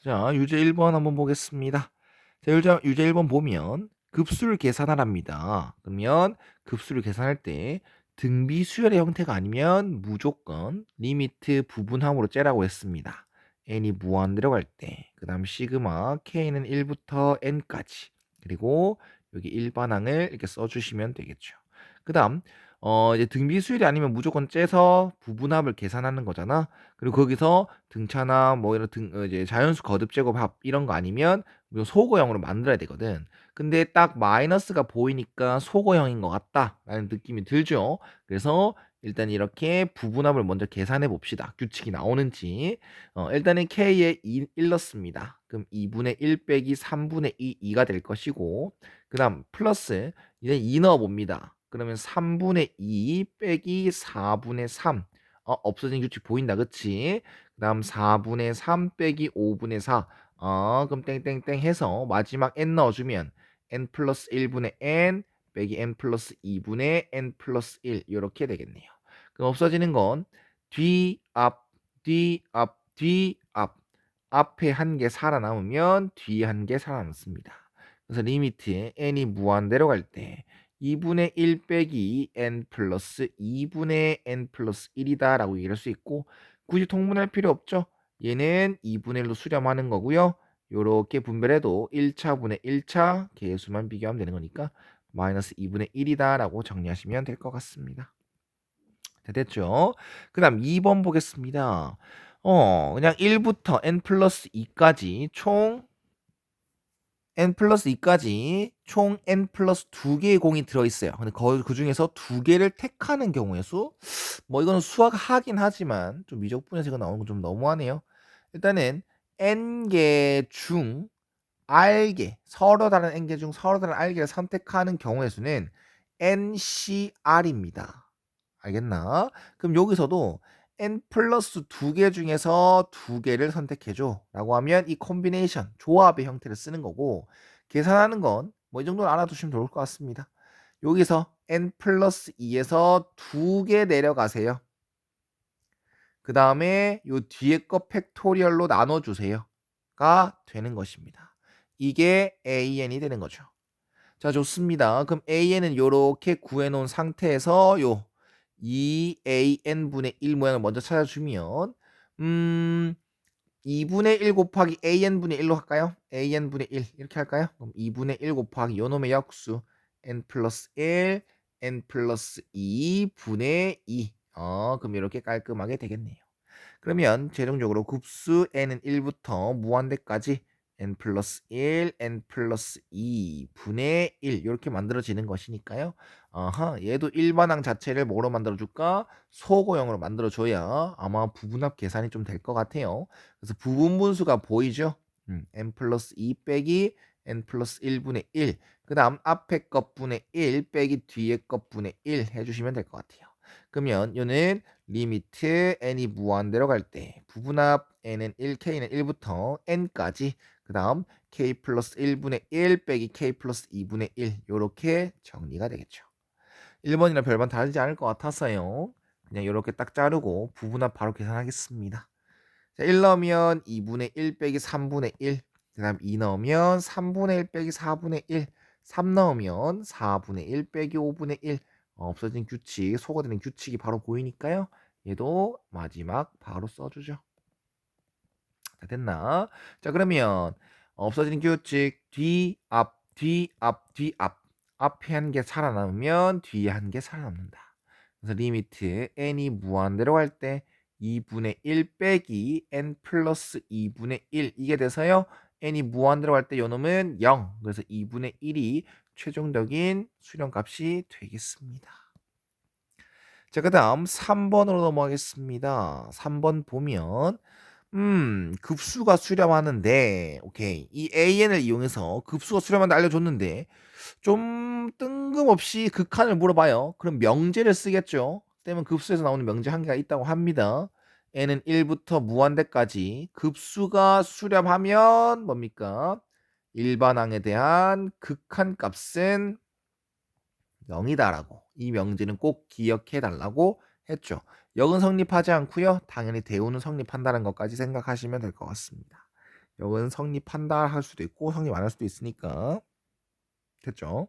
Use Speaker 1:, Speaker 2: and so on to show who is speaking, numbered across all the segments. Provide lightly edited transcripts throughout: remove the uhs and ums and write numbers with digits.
Speaker 1: 자, 유제 1번 한번 보겠습니다. 자, 유제 1번 보면 급수를 계산하랍니다. 그러면 급수를 계산할 때 등비 수열의 형태가 아니면 무조건 리미트 부분함으로 째라고 했습니다. n이 무한대로 갈 때, 그 다음 시그마 k는 1부터 n까지, 그리고 여기 일반항을 이렇게 써주시면 되겠죠. 그 다음 이제 등비 수열이 아니면 무조건 째서 부분합을 계산하는 거잖아. 그리고 거기서 등차나 뭐 이런 이제 자연수 거듭 제곱 합 이런 거 아니면 뭐 소거형으로 만들어야 되거든. 근데 딱 마이너스가 보이니까 소거형인 것 같다라는 느낌이 들죠. 그래서 일단 이렇게 부분합을 먼저 계산해 봅시다. 규칙이 나오는지. 일단은 k에 1 넣습니다. 그럼 2분의 1 빼기 3분의 2가 될 것이고, 그 다음 플러스 이제 2 넣어 봅니다. 그러면 3분의 2 빼기 4분의 3. 없어진 규칙 보인다, 그치? 그 다음 4분의 3 빼기 5분의 4. 그럼 땡땡땡 해서 마지막 n 넣어주면 n 플러스 1분의 n 빼기 n 플러스 2분의 n 플러스 1 이렇게 되겠네요. 그럼 없어지는 건 뒤, 앞, 뒤, 앞, 뒤, 앞. 앞에 한 개 살아남으면 뒤에 한 개 살아남습니다. 그래서 리미트 n이 무한대로 갈 때 2분의 1 빼기 n 플러스 2분의 n 플러스 1이다 라고 얘기할 수 있고, 굳이 통분할 필요 없죠. 얘는 2분의 1로 수렴하는 거고요. 요렇게 분별해도 1차분의 1차 개수만 비교하면 되는 거니까 마이너스 2분의 1이다 라고 정리하시면 될 것 같습니다. 자, 됐죠? 그 다음 2번 보겠습니다. 그냥 1부터 n 플러스 2까지 총 n 플러스 2까지 총 n 플러스 2개의 공이 들어있어요. 근데 그 중에서 2개를 택하는 경우의 수? 뭐 이건 수학하긴 하지만 좀 미적분에서 이거 나오는 건 좀 너무하네요. 일단은 n개 중 r개, 서로 다른 n개 중 서로 다른 r개를 선택하는 경우의 수는 ncr입니다. 알겠나? 그럼 여기서도 n 플러스 2개 중에서 2개를 선택해줘 라고 하면 이 콤비네이션, 조합의 형태를 쓰는 거고, 계산하는 건 뭐 이 정도는 알아두시면 좋을 것 같습니다. 여기서 n 플러스 2에서 2개 내려가세요. 그 다음에 요 뒤에 거 팩토리얼로 나눠주세요 가 되는 것입니다. 이게 an이 되는 거죠. 자, 좋습니다. 그럼 an은 요렇게 구해놓은 상태에서 요 2an분의 1 모양을 먼저 찾아주면 2분의 1 곱하기 an분의 1로 할까요? an분의 1 이렇게 할까요? 그럼 2분의 1 곱하기 요놈의 역수 n 플러스 1 n 플러스 2분의 2. 그럼 이렇게 깔끔하게 되겠네요. 그러면 최종적으로 급수 n은 1부터 무한대까지 n 플러스 1, n 플러스 2 분의 1 이렇게 만들어지는 것이니까요. 얘도 일반항 자체를 뭐로 만들어줄까? 소고형으로 만들어줘야 아마 부분합 계산이 좀 될 것 같아요. 그래서 부분분수가 보이죠? n 플러스 2 빼기 n 플러스 1분의 1. 그 다음 앞에 것분의 1 빼기 뒤에 것분의 1 해주시면 될 것 같아요. 그러면 얘는 리미트 n이 무한대로 갈 때 부분합 n은 1, k는 1부터 n까지, 그 다음 k 플러스 1분의 1 빼기 k 플러스 2분의 1 이렇게 정리가 되겠죠. 1번이랑 별반 다르지 않을 것 같아서요. 그냥 이렇게 딱 자르고 부분합 바로 계산하겠습니다. 자, 1 넣으면 2분의 1 빼기 3분의 1, 그 다음 2 넣으면 3분의 1 빼기 4분의 1, 3 넣으면 4분의 1 빼기 5분의 1. 없어진 규칙, 소거되는 규칙이 바로 보이니까요. 얘도 마지막 바로 써주죠. 자, 됐나? 자, 그러면 없어진 규칙 뒤, 앞, 뒤, 앞, 뒤, 앞. 앞에 한 개 살아남으면 뒤에 한 개 살아남는다. 그래서 리미트 n이 무한대로 갈 때 2분의 1 빼기 n 플러스 2분의 1 이게 돼서요. n이 무한대로 갈 때 요놈은 0. 그래서 2분의 1이 최종적인 수렴값이 되겠습니다. 자, 그 다음 3번으로 넘어가겠습니다. 3번 보면 급수가 수렴하는데, 오케이. 이 an을 이용해서 급수가 수렴한다 알려줬는데, 좀 뜬금없이 극한을 물어봐요. 그럼 명제를 쓰겠죠. 때문에 급수에서 나오는 명제 한 개가 있다고 합니다. n은 1부터 무한대까지 급수가 수렴하면 뭡니까? 일반항에 대한 극한 값은 0이다라고 이 명제는 꼭 기억해 달라고 했죠. 역은 성립하지 않고요. 당연히 대우는 성립한다는 것까지 생각하시면 될 것 같습니다. 이건 성립한다 할 수도 있고 성립 안 할 수도 있으니까. 됐죠?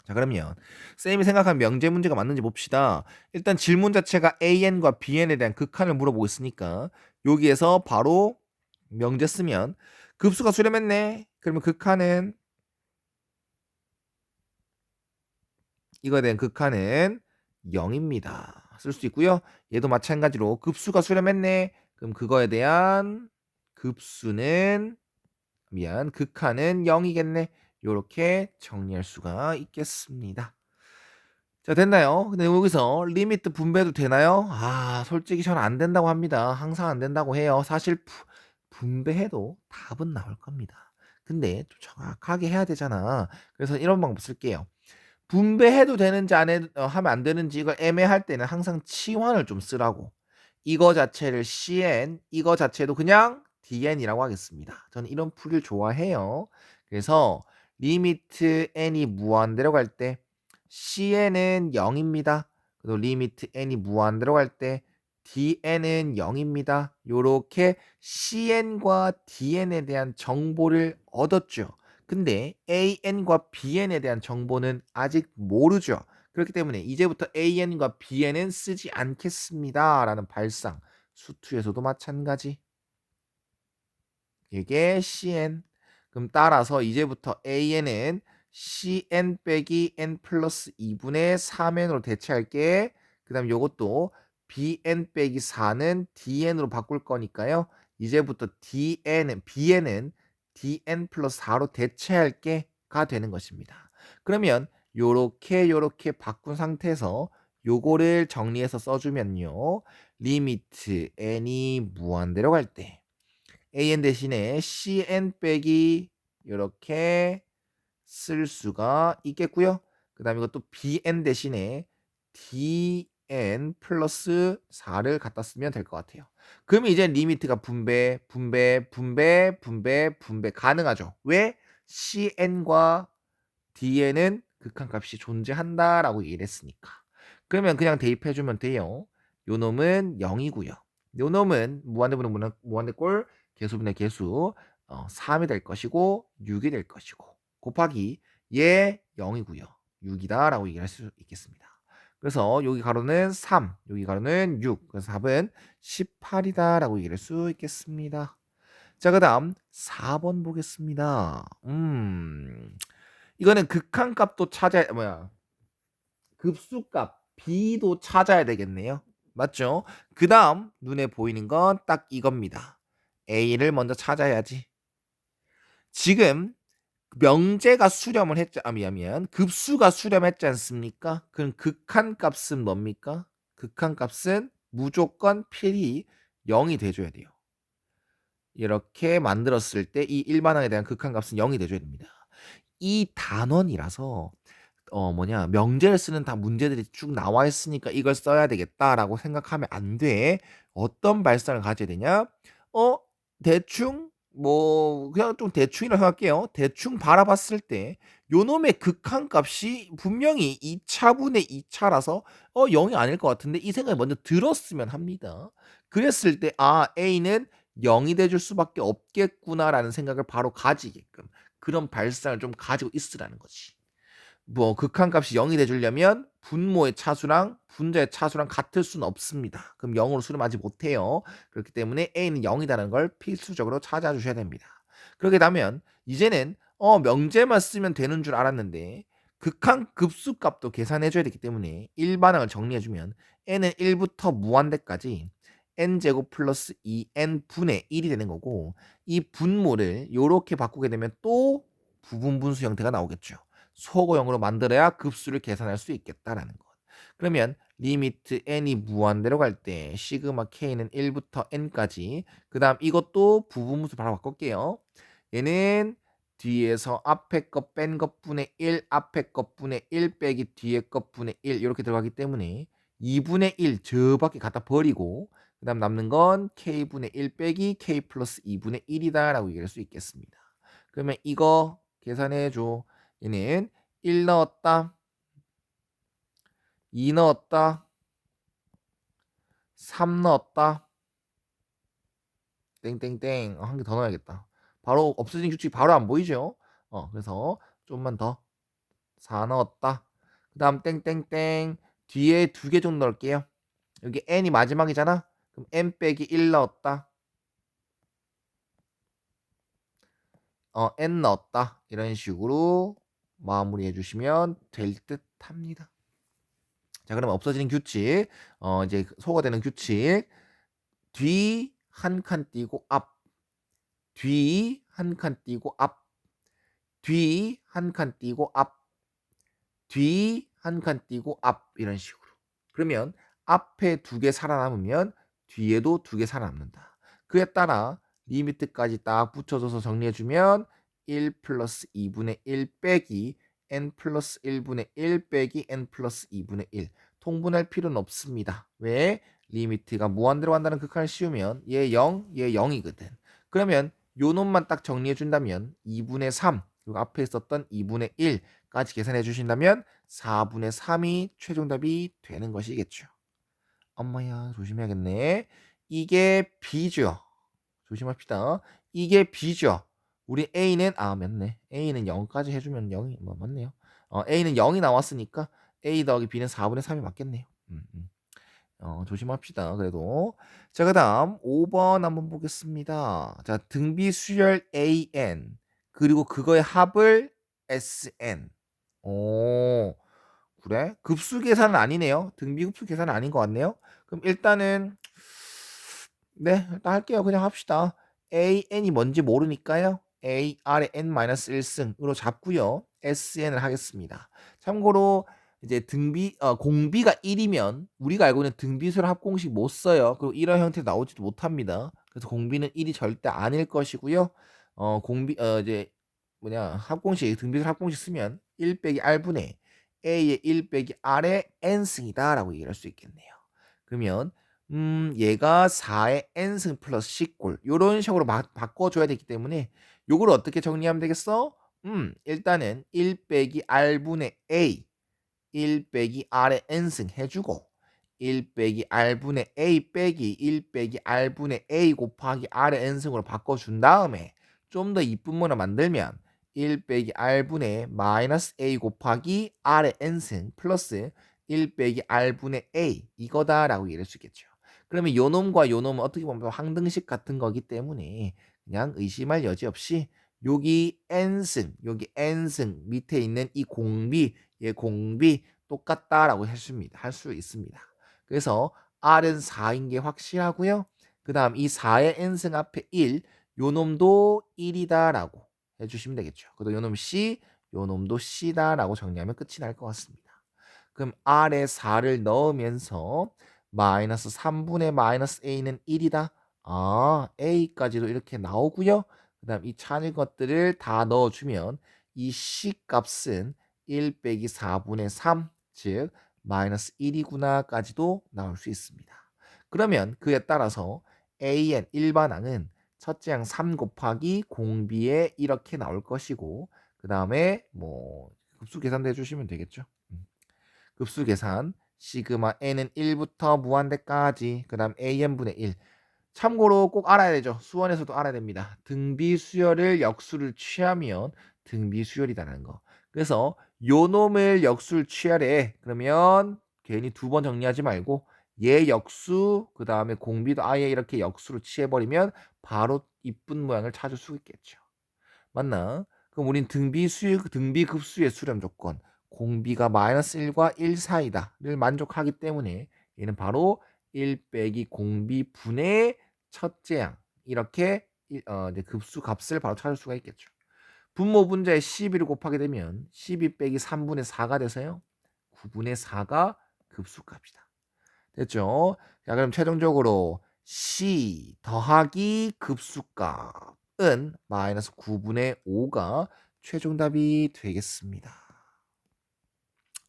Speaker 1: 자, 그러면 쌤이 생각한 명제 문제가 맞는지 봅시다. 일단 질문 자체가 AN과 BN에 대한 극한을 물어보고 있으니까 여기에서 바로 명제 쓰면 급수가 수렴했네. 그러면 극한은 이거에 대한 극한은 0입니다. 쓸 수 있고요. 얘도 마찬가지로 급수가 수렴했네. 그럼 그거에 대한 급수는 극한은 0이겠네. 요렇게 정리할 수가 있겠습니다. 자, 됐나요? 근데 여기서 리미트 분배도 되나요? 솔직히 저는 안 된다고 합니다. 항상 안 된다고 해요. 사실 분배해도 답은 나올 겁니다. 근데 좀 정확하게 해야 되잖아. 그래서 이런 방법 쓸게요. 분배해도 되는지 하면 안 되는지 이걸 애매할 때는 항상 치환을 좀 쓰라고. 이거 자체를 CN, 이거 자체도 그냥 DN이라고 하겠습니다. 저는 이런 풀이를 좋아해요. 그래서 리미트 n이 무한대로 갈 때 CN은 0입니다. 그리고 리미트 n이 무한대로 갈 때 DN은 0입니다. 요렇게 CN과 DN에 대한 정보를 얻었죠. 근데 AN과 BN에 대한 정보는 아직 모르죠. 그렇기 때문에 이제부터 AN과 BN은 쓰지 않겠습니다. 라는 발상. 수투에서도 마찬가지. 이게 CN. 그럼 따라서 이제부터 AN은 CN 빼기 N 플러스 2분의 3N으로 대체할게. 그 다음 요것도 BN 빼기 4는 DN으로 바꿀 거니까요. 이제부터 BN은 DN 플러스 4로 대체할게가 되는 것입니다. 그러면 요렇게 바꾼 상태에서 요거를 정리해서 써주면요. 리미트 n이 무한대로 갈 때 an 대신에 cn 빼기 이렇게 쓸 수가 있겠고요. 그 다음에 이것도 bn 대신에 dn 플러스 4를 갖다 쓰면 될 것 같아요. 그러면 이제 리미트가 분배 가능하죠. 왜? cn과 dn은 극한값이 존재한다라고 얘기를 했으니까. 그러면 그냥 대입해주면 돼요. 요 놈은 0이고요. 요 놈은 무한대분의 무한대꼴 개수분의 개수 3이 될 것이고 6이 될 것이고 곱하기 얘 0이고요. 6이다라고 얘기할 수 있겠습니다. 그래서 여기 가로는 3, 여기 가로는 6. 그래서 답은 18이다라고 얘기할 수 있겠습니다. 자, 그다음 4번 보겠습니다. 이거는 극한값도 찾아야 급수값 b도 찾아야 되겠네요. 맞죠? 그 다음 눈에 보이는 건 딱 이겁니다. a를 먼저 찾아야지. 지금 명제가 수렴을 했지, 급수가 수렴했지 않습니까? 그럼 극한값은 뭡니까? 극한값은 무조건 필히 0이 돼줘야 돼요. 이렇게 만들었을 때 이 일반항에 대한 극한값은 0이 돼줘야 됩니다. 이 단원이라서 명제를 쓰는 다 문제들이 쭉 나와 있으니까 이걸 써야 되겠다라고 생각하면 안 돼. 어떤 발상을 가져야 되냐? 대충 그냥 좀 대충이라고 생각할게요. 대충 바라봤을 때 요놈의 극한값이 분명히 2차분의 2차라서 0이 아닐 것 같은데 이 생각이 먼저 들었으면 합니다. 그랬을 때 A는 0이 돼줄 수밖에 없겠구나라는 생각을 바로 가지게끔 그런 발상을 좀 가지고 있으라는 거지. 극한값이 0이 돼주려면 분모의 차수랑 분자의 차수랑 같을 수는 없습니다. 그럼 0으로 수렴하지 못해요. 그렇기 때문에 a는 0이라는 걸 필수적으로 찾아주셔야 됩니다. 그렇게 되면 이제는 명제만 쓰면 되는 줄 알았는데 극한급수값도 계산해줘야 되기 때문에 일반항을 정리해주면 n은 1부터 무한대까지 n제곱 플러스 2n분의 1이 되는 거고 이 분모를 이렇게 바꾸게 되면 또 부분분수 형태가 나오겠죠. 소거형으로 만들어야 급수를 계산할 수 있겠다라는 것. 그러면 리미트 n이 무한대로 갈 때 시그마 k는 1부터 n까지 그 다음 이것도 부분분수 바로 바꿀게요. 얘는 뒤에서 앞에 것 뺀 것분의 1 앞에 것분의 1 빼기 뒤에 것분의 1 이렇게 들어가기 때문에 2분의 1 저밖에 갖다 버리고 그 다음 남는 건 k분의 1 빼기 k 플러스 2분의 1이다 라고 얘기할 수 있겠습니다. 그러면 이거 계산해줘. 얘는 1 넣었다, 2 넣었다, 3 넣었다, 땡땡땡 한 개 더 넣어야겠다. 바로 없어진 규칙이 바로 안 보이죠? 그래서 좀만 더 4 넣었다. 그 다음 땡땡땡 뒤에 2개 정도 넣을게요. 여기 n이 마지막이잖아. 그럼 n 빼기 1 넣었다. n 넣었다. 이런 식으로 마무리해 주시면 될 듯 합니다. 자, 그러면 없어지는 규칙. 이제 소거되는 규칙. 뒤 한 칸 띄고 앞. 뒤 한 칸 띄고 앞. 뒤 한 칸 띄고 앞. 뒤 한 칸 띄고 앞. 이런 식으로. 그러면 앞에 2개 살아남으면 뒤에도 2개 살아남는다. 그에 따라 리미트까지 딱 붙여줘서 정리해주면 1 플러스 2분의 1 빼기 n 플러스 1분의 1 빼기 n 플러스 2분의 1. 통분할 필요는 없습니다. 왜? 리미트가 무한대로 간다는 극한을 씌우면 얘 0, 얘 0이거든. 그러면 요 놈만 딱 정리해준다면 2분의 3, 그리고 앞에 있었던 2분의 1까지 계산해 주신다면 4분의 3이 최종답이 되는 것이겠죠. 엄마야 조심해야겠네. 이게 B죠. 조심합시다. 이게 B죠. 우리 A는 맞네. A는 0까지 해주면 0이 맞네요. A는 0이 나왔으니까 A 더하기 B는 4분의 3이 맞겠네요. 조심합시다. 그래도 자, 그다음 5번 한번 보겠습니다. 자, 등비 수열 AN 그리고 그거의 합을 SN. 오, 그래? 급수 계산은 아니네요. 등비 급수 계산은 아닌 것 같네요. 그럼 일단은 네, 일단 할게요. 그냥 합시다. AN이 뭔지 모르니까요. AR의 N-1승으로 잡고요. SN을 하겠습니다. 참고로 이제 공비가 1이면 우리가 알고 있는 등비수열 합공식 못 써요. 그리고 이런 형태로 나오지도 못합니다. 그래서 공비는 1이 절대 아닐 것이고요. 이제 합공식 등비수열 합공식 쓰면 1 빼기 R분의 A의 1 빼기 R의 N승이다 라고 얘기할 수 있겠네요. 그러면 얘가 4의 n승 플러스 10골 요런 식으로 바꿔줘야 되기 때문에 요걸 어떻게 정리하면 되겠어? 일단은 1 빼기 r분의 a 1 빼기 r의 n승 해주고 1 빼기 r분의 a 빼기 1 빼기 r분의 a 곱하기 r의 n승으로 바꿔준 다음에 좀 더 이쁜 문을 만들면 1 빼기 r분의 마이너스 a 곱하기 r의 n승 플러스 1 빼기 r분의 a 이거다라고 얘기할 수 있겠죠. 그러면 요 놈과 요 놈은 어떻게 보면 항등식 같은 거기 때문에 그냥 의심할 여지 없이 여기 n승 여기 n승 밑에 있는 이 공비 얘 공비 똑같다라고 할 수 있습니다. 그래서 r은 4인 게 확실하고요. 그 다음 이 4의 n승 앞에 1, 요 놈도 1이다라고 해주시면 되겠죠. 그리고 요 놈 C, 요 놈도 C다라고 정리하면 끝이 날 것 같습니다. 그럼 R에 4를 넣으면서 마이너스 3분의 마이너스 A는 1이다. A까지도 이렇게 나오고요. 그 다음 이 차는 것들을 다 넣어주면 이 C 값은 1 빼기 4분의 3, 즉 마이너스 1이구나까지도 나올 수 있습니다. 그러면 그에 따라서 AN 일반항은 첫째 항 3 곱하기 공비에 이렇게 나올 것이고 그 다음에 뭐 급수 계산도 해주시면 되겠죠. 급수 계산 시그마 n은 1부터 무한대까지 그 다음 an분의 1 참고로 꼭 알아야 되죠. 수원에서도 알아야 됩니다. 등비 수열을 역수를 취하면 등비 수열이다라는 거. 그래서 요 놈을 역수를 취하래. 그러면 괜히 2번 정리하지 말고 얘 역수 그 다음에 공비도 아예 이렇게 역수로 취해버리면 바로 이쁜 모양을 찾을 수 있겠죠. 맞나? 그럼 우린 등비급수의 수렴 조건 공비가 마이너스 1과 1 사이다를 만족하기 때문에 얘는 바로 1 빼기 공비 분의 첫째 양 이렇게 이제 급수 값을 바로 찾을 수가 있겠죠. 분모 분자에 12를 곱하게 되면 12 빼기 3분의 4가 돼서요. 9분의 4가 급수값이다. 됐죠? 자, 그럼 최종적으로 C 더하기 급수값은 마이너스 9분의 5가 최종답이 되겠습니다.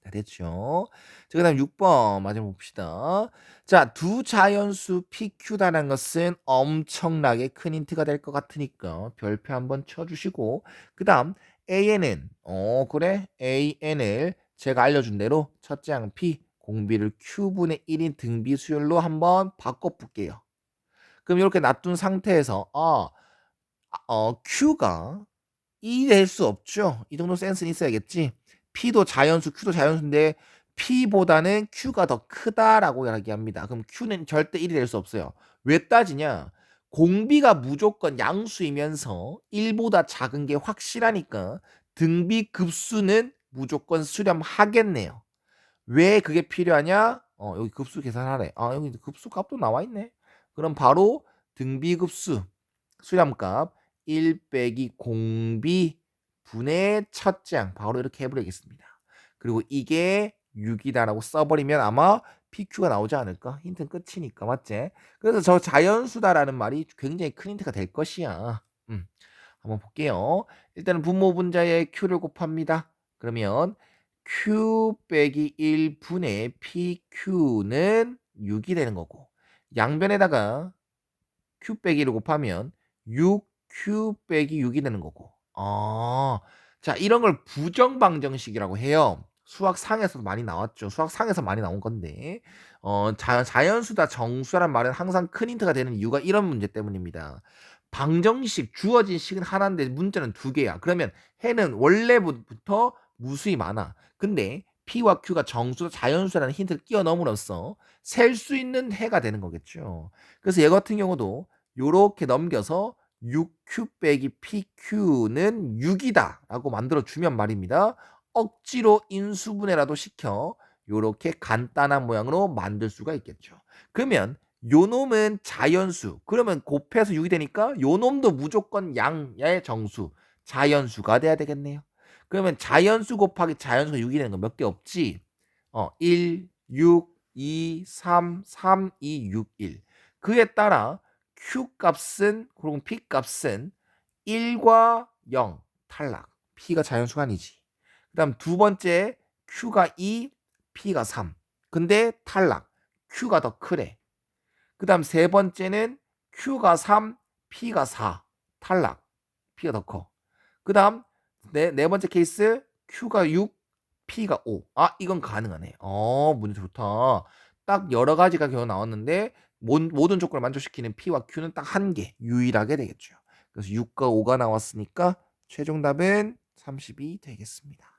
Speaker 1: 자, 됐죠? 자, 그 다음 6번 마저 봅시다. 자, 두 자연수 PQ다라는 것은 엄청나게 큰 힌트가 될 것 같으니까 별표 한번 쳐주시고 그 다음 AN은 그래 AN을 제가 알려준 대로 첫째 항 P 공비를 Q분의 1인 등비 수열로 한번 바꿔볼게요. 그럼 이렇게 놔둔 상태에서 Q가 2 될 수 없죠. 이 정도 센스는 있어야겠지. P도 자연수, Q도 자연수인데 P보다는 Q가 더 크다라고 이야기합니다. 그럼 Q는 절대 1이 될 수 없어요. 왜 따지냐? 공비가 무조건 양수이면서 1보다 작은 게 확실하니까 등비 급수는 무조건 수렴하겠네요. 왜 그게 필요하냐? 여기 급수 계산하래. 여기 급수 값도 나와 있네. 그럼 바로 등비급수 수렴값 1 빼기 공비 분의 첫째 항 바로 이렇게 해버리겠습니다. 그리고 이게 6이다라고 써버리면 아마 PQ가 나오지 않을까? 힌트는 끝이니까 맞지? 그래서 저 자연수다라는 말이 굉장히 큰 힌트가 될 것이야. 한번 볼게요. 일단은 분모 분자에 Q를 곱합니다. 그러면 Q 빼기 1분의 PQ는 6이 되는 거고 양변에다가 Q 빼기 1을 곱하면 6Q 빼기 6이 되는 거고 자 이런 걸 부정방정식이라고 해요. 수학상에서도 많이 나왔죠. 수학상에서 많이 나온 건데 자연수다 정수란 말은 항상 큰 힌트가 되는 이유가 이런 문제 때문입니다. 방정식 주어진 식은 하나인데 문자는 두 개야. 그러면 해는 원래부터 무수히 많아. 근데 P와 Q가 정수, 자연수라는 힌트를 끼워 넣음으로써 셀 수 있는 해가 되는 거겠죠. 그래서 얘 같은 경우도 요렇게 넘겨서 6Q 빼기 PQ는 6이다 라고 만들어주면 말입니다. 억지로 인수분해라도 시켜 요렇게 간단한 모양으로 만들 수가 있겠죠. 그러면 요 놈은 자연수. 그러면 곱해서 6이 되니까 요 놈도 무조건 양의 정수. 자연수가 돼야 되겠네요. 그러면 자연수 곱하기 자연수가 6이 되는 거 몇 개 없지? 1, 6, 2, 3, 3, 2, 6, 1. 그에 따라 Q 값은, 그리고 P 값은 1과 0 탈락. P가 자연수가 아니지. 그 다음 두 번째 Q가 2, P가 3. 근데 탈락. Q가 더 크래. 그 다음 세 번째는 Q가 3, P가 4. 탈락. P가 더 커. 그 다음 네 번째 케이스 Q가 6, P가 5. 이건 가능하네. 문제 좋다. 딱 여러 가지가 겨우 나왔는데 모든 조건을 만족시키는 P와 Q는 딱 한 개 유일하게 되겠죠. 그래서 6과 5가 나왔으니까 최종 답은 32 되겠습니다.